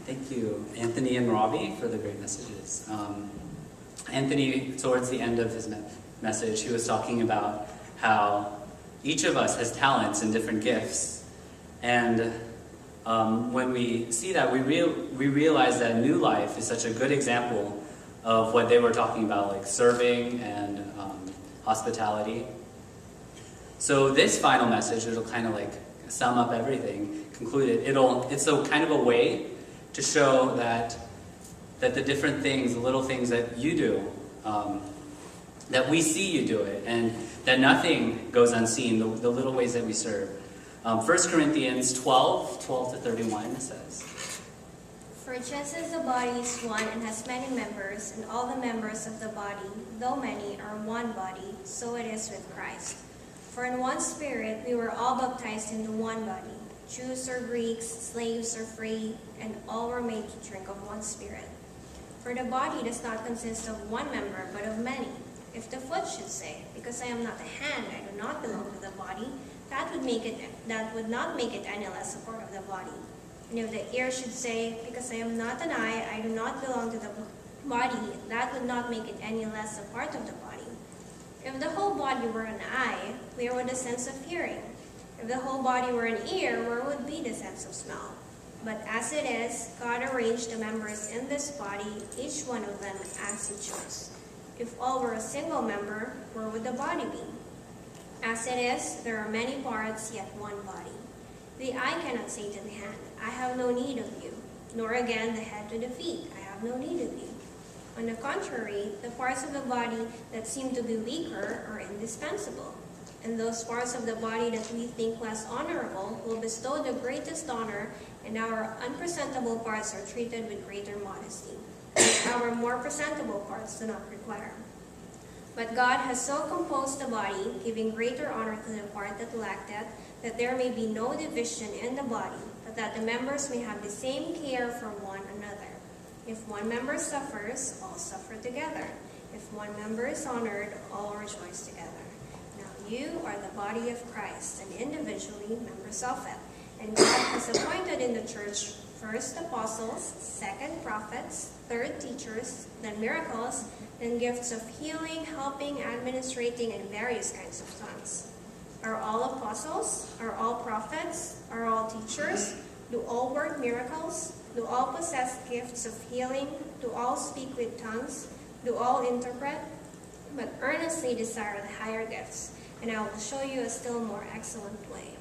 Thank you, Anthony and Robbie, for the great messages. Anthony, towards the end of his message, he was talking about how each of us has talents and different gifts. And when we see that, we realize that NewLife is such a good example of what they were talking about, like serving and hospitality. So this final message, it'll kind of like sum up everything, conclude it. It's a kind of a way to show that the different things, the little things that you do, that we see you do it, and that nothing goes unseen, the little ways that we serve. 1 Corinthians 12:12-31 says, "For just as the body is one and has many members, and all the members of the body, though many, are one body, so it is with Christ. For in one Spirit we were all baptized into one body, Jews or Greeks, slaves or free, and all were made to drink of one Spirit. For the body does not consist of one member, but of many. If the foot should say, 'Because I am not a hand, I do not belong to the body,' that would not make it any less a part of the body. And if the ear should say, 'Because I am not an eye, I do not belong to the body,' that would not make it any less a part of the body. If the whole body were an eye, where would the sense of hearing? If the whole body were an ear, where would be the sense of smell? But as it is, God arranged the members in this body, each one of them as He chose. If all were a single member, where would the body be? As it is, there are many parts, yet one body. The eye cannot say to the hand, 'I have no need of you,' nor again the head to the feet, 'I have no need of you.' On the contrary, the parts of the body that seem to be weaker are indispensable. And those parts of the body that we think less honorable will bestow the greatest honor, and our unpresentable parts are treated with greater modesty, which our more presentable parts do not require. But God has so composed the body, giving greater honor to the part that lacked it, that there may be no division in the body, but that the members may have the same care for one another. If one member suffers, all suffer together. If one member is honored, all rejoice together. Now you are the body of Christ, and individually members of it. And God has appointed in the church first apostles, second prophets, third teachers, then miracles, then gifts of healing, helping, administrating, and various kinds of tongues. Are all apostles? Are all prophets? Are all teachers? Do all work miracles? Do all possess gifts of healing? Do all speak with tongues? Do all interpret? But earnestly desire the higher gifts, and I will show you a still more excellent way."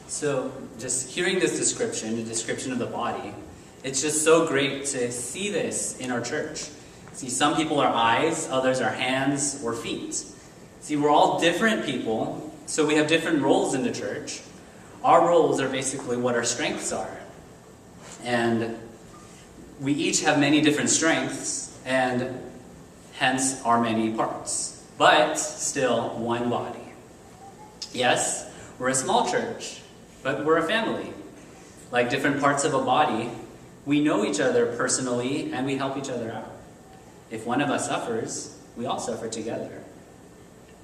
So just hearing this description, the description of the body, it's just so great to see this in our church. See, some people are eyes, others are hands or feet. See, we're all different people, so we have different roles in the church. Our roles are basically what our strengths are. And we each have many different strengths, and hence our many parts, but still one body. Yes, we're a small church, but we're a family. Like different parts of a body, we know each other personally, and we help each other out. If one of us suffers, we all suffer together.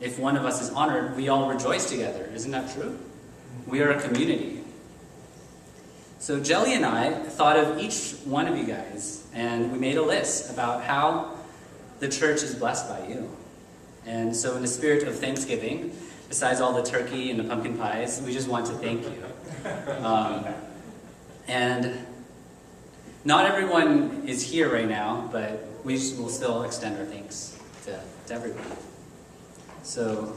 If one of us is honored, we all rejoice together. Isn't that true? We are a community. So Jelly and I thought of each one of you guys, and we made a list about how the church is blessed by you. And so in the spirit of Thanksgiving, besides all the turkey and the pumpkin pies, we just want to thank you. And not everyone is here right now, but we will still extend our thanks to everyone. So,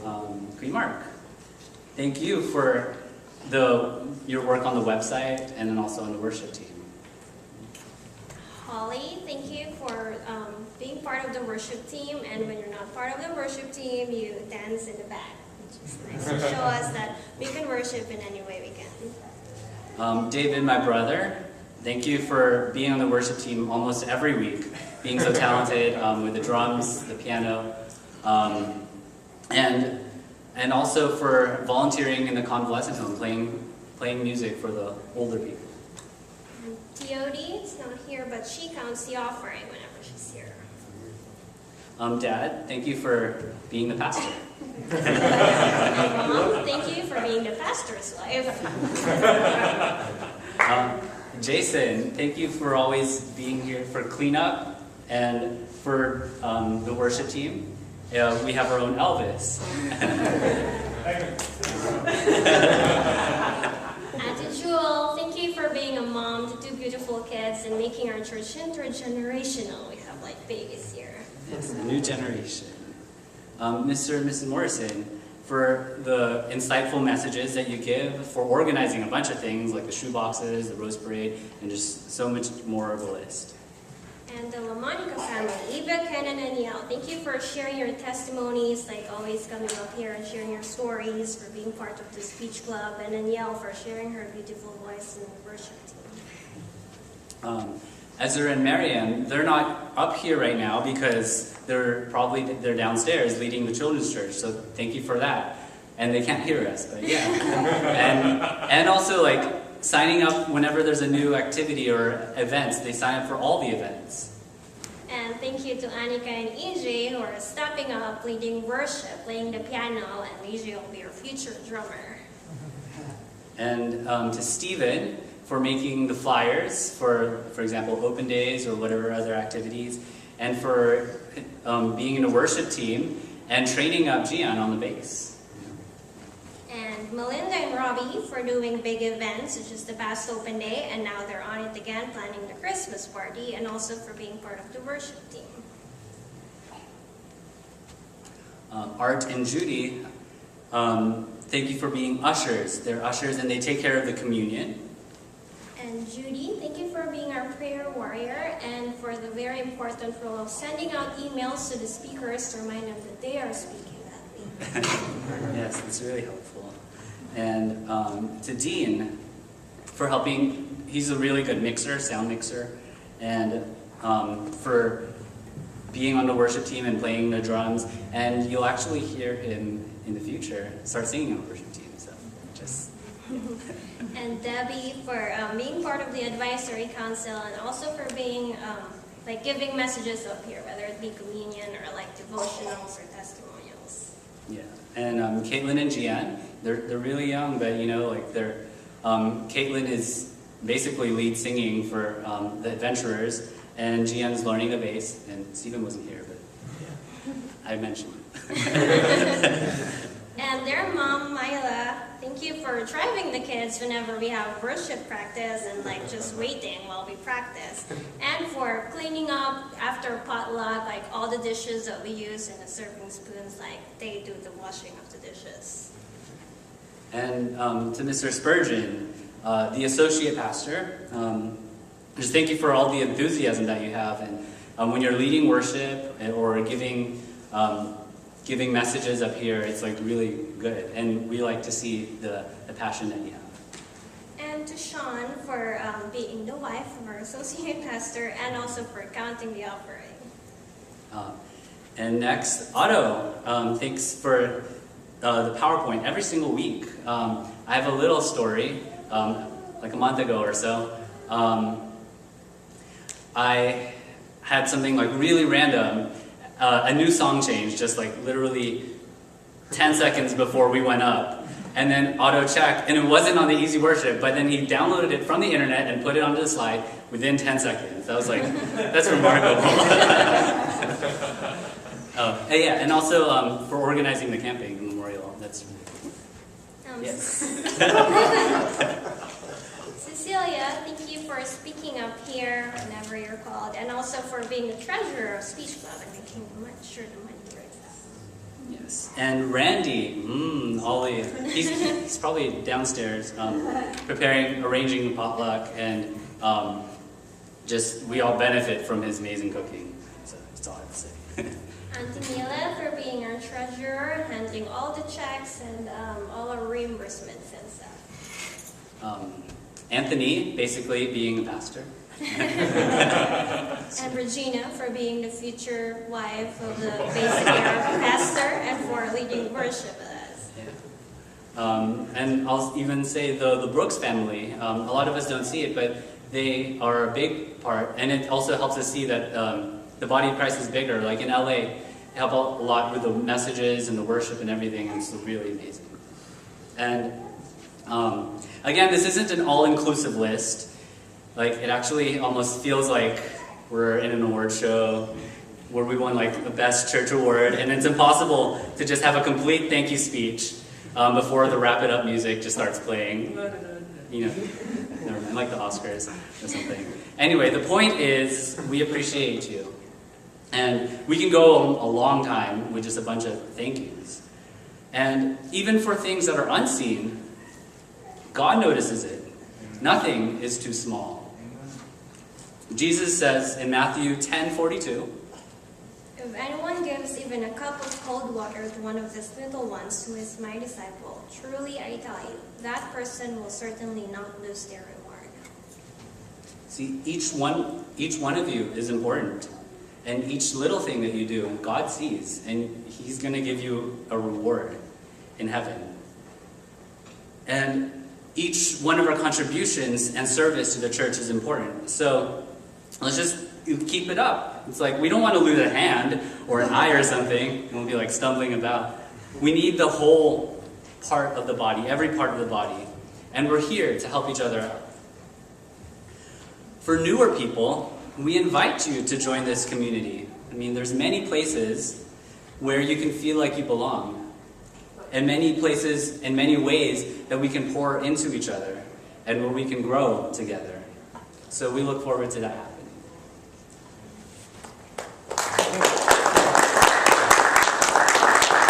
Queen Mark, thank you for your work on the website and then also on the worship team. Holly, thank you for being part of the worship team, and when you're not part of the worship team, you dance in the back, which is nice to show us that we can worship in any way we can. David, my brother, thank you for being on the worship team almost every week, being so talented with the drums, the piano, and also for volunteering in the convalescent home, playing music for the older people. Teodi is not here, but she counts the offering whenever she's here. Dad, thank you for being the pastor. Mom, thank you for being the pastor's wife. Jason, thank you for always being here for cleanup and for the worship team. We have our own Elvis. Auntie Jewel, thank you for being a mom to two beautiful kids and making our church intergenerational. We have like babies here. Yes, a new generation. Mr. and Mrs. Morrison, for the insightful messages that you give, for organizing a bunch of things like the shoe boxes, the Rose Parade, and just so much more of a list. And the LaMonica family, Eva, Kenan, and Yel, thank you for sharing your testimonies, like always coming up here and sharing your stories, for being part of the speech club, and then Yel for sharing her beautiful voice in the worship team. Ezra and Mariam, they're not up here right now because they're downstairs leading the children's church. So thank you for that. And they can't hear us, but yeah. and also like signing up whenever there's a new activity or events. They sign up for all the events. And thank you to Annika and EJ who are stepping up, leading worship, playing the piano, and EJ will be your future drummer. And to Stephen for making the flyers for example, open days or whatever other activities, and for being in a worship team and training up Gian on the bass. And Melinda and Robbie for doing big events, such as the past open day, and now they're on it again, planning the Christmas party, and also for being part of the worship team. Art and Judy, thank you for being ushers. They're ushers and they take care of the communion. And Judy, thank you for being our prayer warrior and for the very important role of sending out emails to the speakers to remind them that they are speaking that week. Yes, it's really helpful. And to Dean for helping. He's a really good mixer, sound mixer, and for being on the worship team and playing the drums. And you'll actually hear him in the future start singing on the worship team. So just. And Debbie for being part of the advisory council and also for being like giving messages up here, whether it be communion or like devotionals or testimonials. Yeah, and Caitlin and Gian, they're really young, but you know, like they're Caitlin is basically lead singing for the Adventurers, and Gian's learning the bass. And Stephen wasn't here, but I mentioned it. And their mom, Myla, thank you for driving the kids whenever we have worship practice and like just waiting while we practice. And for cleaning up after potluck, like all the dishes that we use and the serving spoons, like they do the washing of the dishes. And to Mr. Spurgeon, the associate pastor, just thank you for all the enthusiasm that you have. And when you're leading worship or giving messages up here, it's like really good, and we like to see the passion that you have. And to Sean for being the wife of our associate pastor, and also for counting the offering. And next, Otto, thanks for the PowerPoint every single week. I have a little story, like a month ago or so. I had something like really random. A new song change, just like literally 10 seconds before we went up. And then Otto checked, and it wasn't on the Easy Worship, but then he downloaded it from the internet and put it onto the slide within 10 seconds. I was like, that's remarkable. Yeah, and also for organizing the camping memorial. That's really cool. Yes. Cecilia, thank you for speaking up here whenever you're called, and also for being the treasurer of Speech Club and making sure the money right now. Yes, and Randy, Ollie, he's probably downstairs arranging the potluck, and just we all benefit from his amazing cooking. So that's all I have to say. Auntie Mila for being our treasurer, handling all the checks and all our reimbursements and stuff. Anthony, basically being a pastor. And Regina for being the future wife of the basically our pastor and for leading worship with us. Yeah. And I'll even say the Brooks family. A lot of us don't see it, but they are a big part. And it also helps us see that the body of Christ is bigger. Like in LA, they help a lot with the messages and the worship and everything. And it's really amazing. And again, this isn't an all-inclusive list, Like, it actually almost feels like we're in an award show where we won like the best church award, and it's impossible to just have a complete thank you speech before the wrap it up music just starts playing. You know, never mind, like the Oscars or something. Anyway, the point is, we appreciate you. And we can go a long time with just a bunch of thank yous. And even for things that are unseen, God notices it. Nothing is too small. Jesus says in Matthew 10:42, "If anyone gives even a cup of cold water to one of these little ones who is my disciple, truly I tell you, that person will certainly not lose their reward." See, each one of you is important. And each little thing that you do, God sees, and He's going to give you a reward in heaven. And each one of our contributions and service to the church is important. So let's just keep it up. It's like we don't want to lose a hand or an eye or something, and we'll be like stumbling about. We need the whole part of the body, every part of the body. And we're here to help each other out. For newer people, we invite you to join this community. I mean, there's many places where you can feel like you belong. And many places, in many ways, that we can pour into each other and where we can grow together. So we look forward to that.